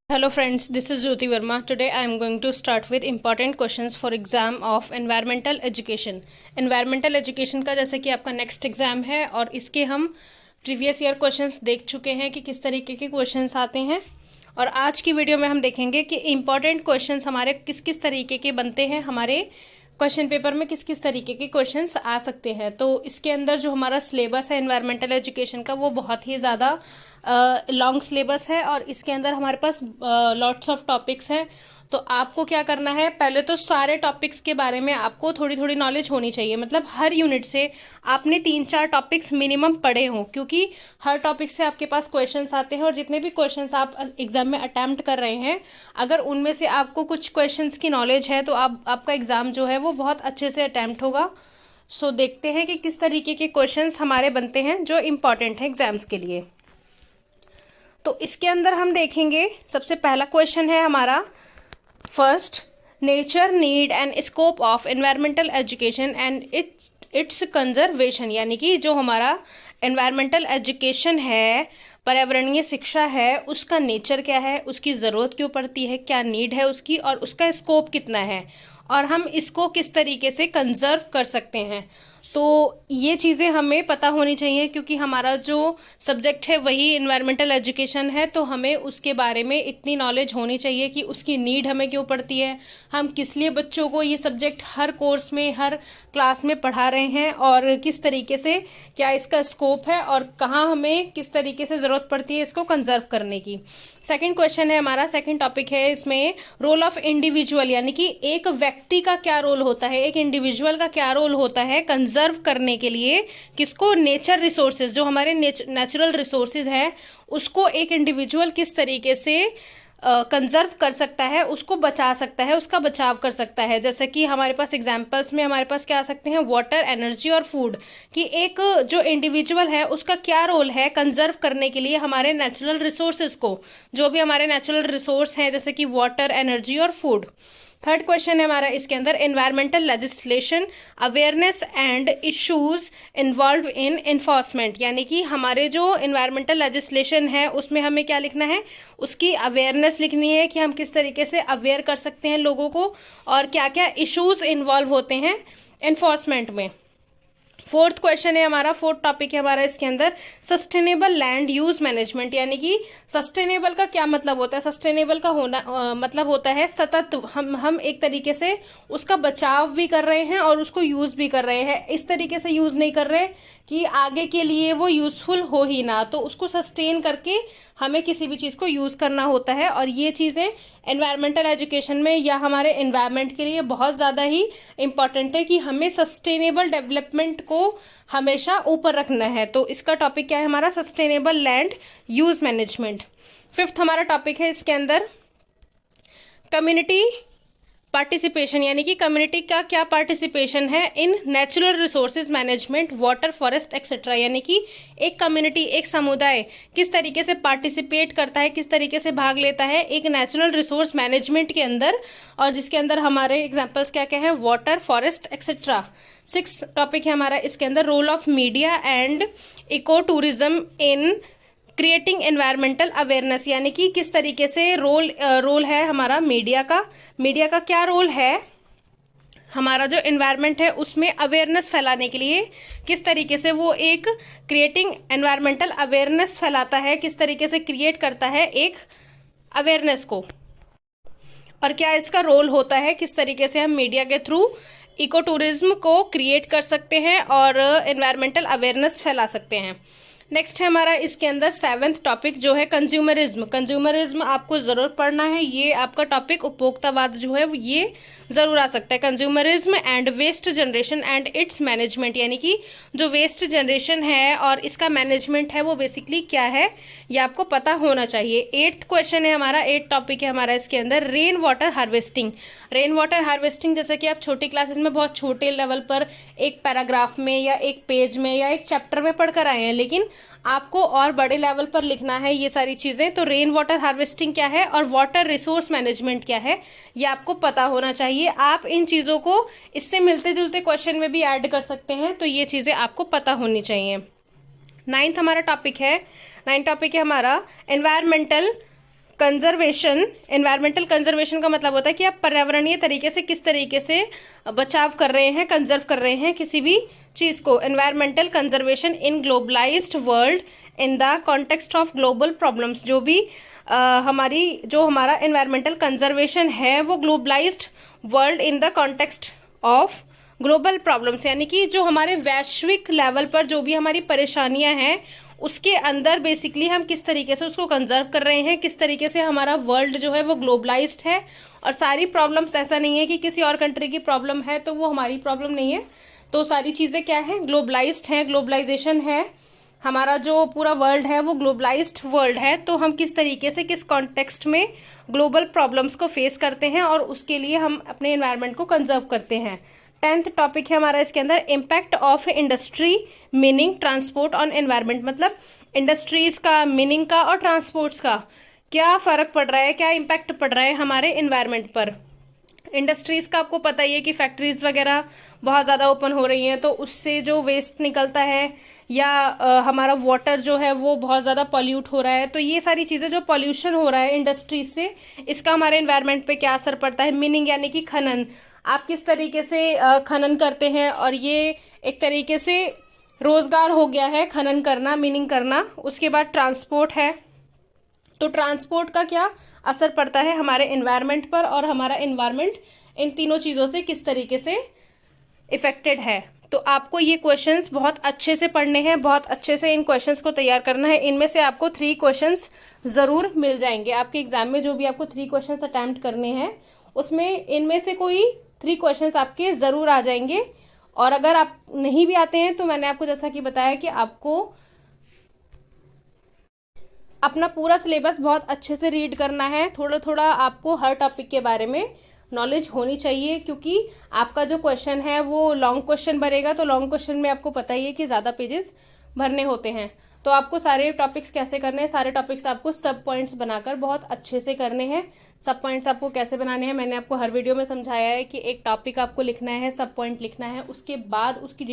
Hello friends, this is Jyoti Verma. Today I am going to start with important questions for exam of environmental education. Environmental education का जैसे कि आपका next exam है और इसके हम प्रीवियस ईयर क्वेश्चंस देख चुके हैं कि किस तरीके के क्वेश्चंस आते हैं। और आज की वीडियो में हम देखेंगे कि इम्पॉर्टेंट क्वेश्चंस हमारे किस किस तरीके के बनते हैं, हमारे क्वेश्चन पेपर में किस किस तरीके के क्वेश्चंस आ सकते हैं। तो इसके अंदर जो हमारा सिलेबस है एनवायरमेंटल एजुकेशन का वो बहुत ही ज़्यादा लॉन्ग सिलेबस है और इसके अंदर हमारे पास लॉट्स ऑफ टॉपिक्स हैं। तो आपको क्या करना है, पहले तो सारे टॉपिक्स के बारे में आपको थोड़ी थोड़ी नॉलेज होनी चाहिए। मतलब हर यूनिट से आपने 3-4 टॉपिक्स मिनिमम पढ़े हों, क्योंकि हर टॉपिक से आपके पास क्वेश्चंस आते हैं और जितने भी क्वेश्चंस आप एग्जाम में अटैम्प्ट कर रहे हैं, अगर उनमें से आपको कुछ क्वेश्चंस की नॉलेज है तो आपका एग्ज़ाम जो है वो बहुत अच्छे से अटैम्प्ट होगा। सो देखते हैं कि किस तरीके के क्वेश्चंस हमारे बनते हैं जो इम्पॉर्टेंट हैं एग्जाम्स के लिए। तो इसके अंदर हम देखेंगे, सबसे पहला क्वेश्चन है हमारा first, nature need and scope of environmental education and it's conservation. यानी कि जो हमारा एनवायरमेंटल एजुकेशन है, पर्यावरणीय शिक्षा है, उसका नेचर क्या है, उसकी ज़रूरत क्यों पड़ती है, क्या नीड है उसकी और उसका स्कोप कितना है और हम इसको किस तरीके से कंजर्व कर सकते हैं। तो ये चीज़ें हमें पता होनी चाहिए, क्योंकि हमारा जो सब्जेक्ट है वही एनवायरमेंटल एजुकेशन है। तो हमें उसके बारे में इतनी नॉलेज होनी चाहिए कि उसकी नीड हमें क्यों पड़ती है, हम किस लिए बच्चों को ये सब्जेक्ट हर कोर्स में हर क्लास में पढ़ा रहे हैं और किस तरीके से क्या इसका स्कोप है और कहाँ हमें किस तरीके से ज़रूरत पड़ती है इसको कंजर्व करने की। सेकेंड क्वेश्चन है हमारा, सेकेंड टॉपिक है इसमें रोल ऑफ इंडिविजुअल। यानी कि एक व्यक्ति का क्या रोल होता है, एक इंडिविजुअल का क्या रोल होता है कंजर्व करने के लिए किसको, नेचर रिसोर्सेज, जो हमारे नेचुरल रिसोर्सेज हैं उसको एक इंडिविजुअल किस तरीके से कंजर्व कर सकता है, उसको बचा सकता है, उसका बचाव कर सकता है। जैसे कि हमारे पास एग्जांपल्स में हमारे पास क्या आ सकते हैं, वाटर, एनर्जी और फूड, कि एक जो इंडिविजुअल है उसका क्या रोल है कंजर्व करने के लिए हमारे नेचुरल रिसोर्सेज को, जो भी हमारे नेचुरल रिसोर्स हैं जैसे कि वाटर, एनर्जी और फूड। थर्ड क्वेश्चन है हमारा इसके अंदर, environmental legislation awareness and issues involve in enforcement. यानी कि हमारे जो एनवायरमेंटल लेजिस्लेशन है उसमें हमें क्या लिखना है, उसकी अवेयरनेस लिखनी है कि हम किस तरीके से अवेयर कर सकते हैं लोगों को और क्या क्या इश्यूज इन्वॉल्व होते हैं इन्फोर्समेंट में। फोर्थ क्वेश्चन है हमारा, फोर्थ टॉपिक है हमारा इसके अंदर, सस्टेनेबल लैंड यूज मैनेजमेंट। यानी कि सस्टेनेबल का क्या मतलब होता है, सस्टेनेबल का होना मतलब होता है सतत, हम एक तरीके से उसका बचाव भी कर रहे हैं और उसको यूज भी कर रहे हैं। इस तरीके से यूज नहीं कर रहे कि आगे के लिए वो यूजफुल हो ही ना, तो उसको सस्टेन करके हमें किसी भी चीज़ को यूज़ करना होता है। और ये चीज़ें एनवायरमेंटल एजुकेशन में या हमारे एनवायरनमेंट के लिए बहुत ज़्यादा ही इम्पॉर्टेंट है कि हमें सस्टेनेबल डेवलपमेंट को हमेशा ऊपर रखना है। तो इसका टॉपिक क्या है हमारा, sustainable land use management. Fifth हमारा टॉपिक है इसके अंदर, कम्युनिटी पार्टिसिपेशन। यानी कि कम्युनिटी का क्या पार्टिसिपेशन है in natural resources management, water, forest etcetera. यानी कि एक कम्युनिटी, एक समुदाय किस तरीके से पार्टिसिपेट करता है, किस तरीके से भाग लेता है एक नेचुरल रिसोर्स मैनेजमेंट के अंदर, और जिसके अंदर हमारे एग्जांपल्स क्या क्या हैं, water, forest etcetera. Six topic है हमारा इसके अंदर, role of media and eco tourism in creating environmental awareness. यानी कि किस तरीके से रोल है हमारा मीडिया का क्या रोल है हमारा जो एनवायरनमेंट है उसमें अवेयरनेस फैलाने के लिए, किस तरीके से वो एक क्रिएटिंग एनवायरमेंटल अवेयरनेस फैलाता है, किस तरीके से क्रिएट करता है एक अवेयरनेस को, और क्या इसका रोल होता है, किस तरीके से हम मीडिया के थ्रू इको टूरिज्म को क्रिएट कर सकते हैं और एनवायरमेंटल अवेयरनेस फैला सकते हैं। नेक्स्ट है हमारा इसके अंदर सेवेंथ टॉपिक जो है कंज्यूमरिज्म। कंज्यूमरिज्म आपको ज़रूर पढ़ना है, ये आपका टॉपिक उपभोक्तावाद जो है ये ज़रूर आ सकता है। Consumerism and waste generation and its management. यानी कि जो वेस्ट जनरेशन है और इसका मैनेजमेंट है वो बेसिकली क्या है, ये आपको पता होना चाहिए। एट्थ क्वेश्चन है हमारा, एट टॉपिक है हमारा इसके अंदर, rain water harvesting. Rain water harvesting जैसे कि आप छोटी क्लासेस में बहुत छोटे लेवल पर एक पैराग्राफ में या एक पेज में या एक चैप्टर में पढ़कर आए हैं, लेकिन आपको और बड़े लेवल पर लिखना है ये सारी चीज़ें। तो रेन वाटर हार्वेस्टिंग क्या है और वाटर रिसोर्स मैनेजमेंट क्या है, ये आपको पता होना चाहिए। आप इन चीज़ों को इससे मिलते जुलते क्वेश्चन में भी ऐड कर सकते हैं, तो ये चीज़ें आपको पता होनी चाहिए। नाइन्थ हमारा टॉपिक है, नाइन्थ टॉपिक है हमारा एनवायरमेंटल कंजर्वेशन, एनवायरमेंटल कंजर्वेशन का मतलब होता है कि आप पर्यावरणीय तरीके से किस तरीके से बचाव कर रहे हैं, कंजर्व कर रहे हैं किसी भी चीज़ को। Environmental conservation in globalised world in the context of global problems. जो भी हमारा एनवायरमेंटल कंजर्वेशन है वो globalised world in the context of global problems, यानी कि जो हमारे वैश्विक लेवल पर जो भी हमारी परेशानियां हैं उसके अंदर बेसिकली हम किस तरीके से उसको कंजर्व कर रहे हैं, किस तरीके से हमारा वर्ल्ड जो है वो ग्लोबलाइज्ड है। और सारी प्रॉब्लम्स, ऐसा नहीं है कि किसी और कंट्री की प्रॉब्लम है तो वो हमारी प्रॉब्लम नहीं है, तो सारी चीज़ें क्या है, ग्लोबलाइज्ड है, ग्लोबलाइजेशन है। हमारा जो पूरा वर्ल्ड है वो ग्लोबलाइज्ड वर्ल्ड है। तो हम किस तरीके से, किस कॉन्टेक्स्ट में ग्लोबल प्रॉब्लम्स को फेस करते हैं और उसके लिए हम अपने एनवायरनमेंट को कंजर्व करते हैं। 10th टॉपिक है हमारा इसके अंदर, impact of industry, meaning, transport on environment. मतलब इंडस्ट्रीज का, मीनिंग का और ट्रांसपोर्ट्स का क्या फ़र्क पड़ रहा है, क्या इम्पैक्ट पड़ रहा है हमारे एनवायरनमेंट पर। इंडस्ट्रीज़ का आपको पता ही है कि फैक्ट्रीज़ वगैरह बहुत ज़्यादा ओपन हो रही हैं, तो उससे जो वेस्ट निकलता है या हमारा वाटर जो है वो बहुत ज़्यादा पॉल्यूट हो रहा है। तो ये सारी चीज़ें, जो पॉल्यूशन हो रहा है इंडस्ट्रीज से, इसका हमारे एनवायरनमेंट पे क्या असर पड़ता है। मीनिंग यानी कि खनन, आप किस तरीके से खनन करते हैं, और ये एक तरीके से रोज़गार हो गया है खनन करना, मीनिंग करना। उसके बाद ट्रांसपोर्ट है, तो ट्रांसपोर्ट का क्या असर पड़ता है हमारे एनवायरनमेंट पर, और हमारा एनवायरनमेंट इन तीनों चीज़ों से किस तरीके से इफेक्टेड है। तो आपको ये क्वेश्चंस बहुत अच्छे से पढ़ने हैं, बहुत अच्छे से इन क्वेश्चंस को तैयार करना है। इनमें से आपको 3 क्वेश्चंस ज़रूर मिल जाएंगे आपके एग्जाम में। जो भी आपको 3 क्वेश्चंस अटैम्प्ट करने हैं उसमें इनमें से कोई 3 क्वेश्चंस आपके ज़रूर आ जाएंगे। और अगर आप नहीं भी आते हैं तो मैंने आपको जैसा कि बताया कि आपको अपना पूरा सिलेबस बहुत अच्छे से रीड करना है। थोड़ा थोड़ा आपको हर टॉपिक के बारे में नॉलेज होनी चाहिए, क्योंकि आपका जो क्वेश्चन है वो लॉन्ग क्वेश्चन भरेगा, तो लॉन्ग क्वेश्चन में आपको पता ही है कि ज़्यादा पेजेस भरने होते हैं। तो आपको सारे टॉपिक्स कैसे करने हैं, सारे टॉपिक्स आपको सब पॉइंट्स बनाकर बहुत अच्छे से करने हैं। सब पॉइंट्स आपको कैसे बनाने हैं मैंने आपको हर वीडियो में समझाया है कि एक टॉपिक आपको लिखना है, सब पॉइंट लिखना है, उसके बाद उसकी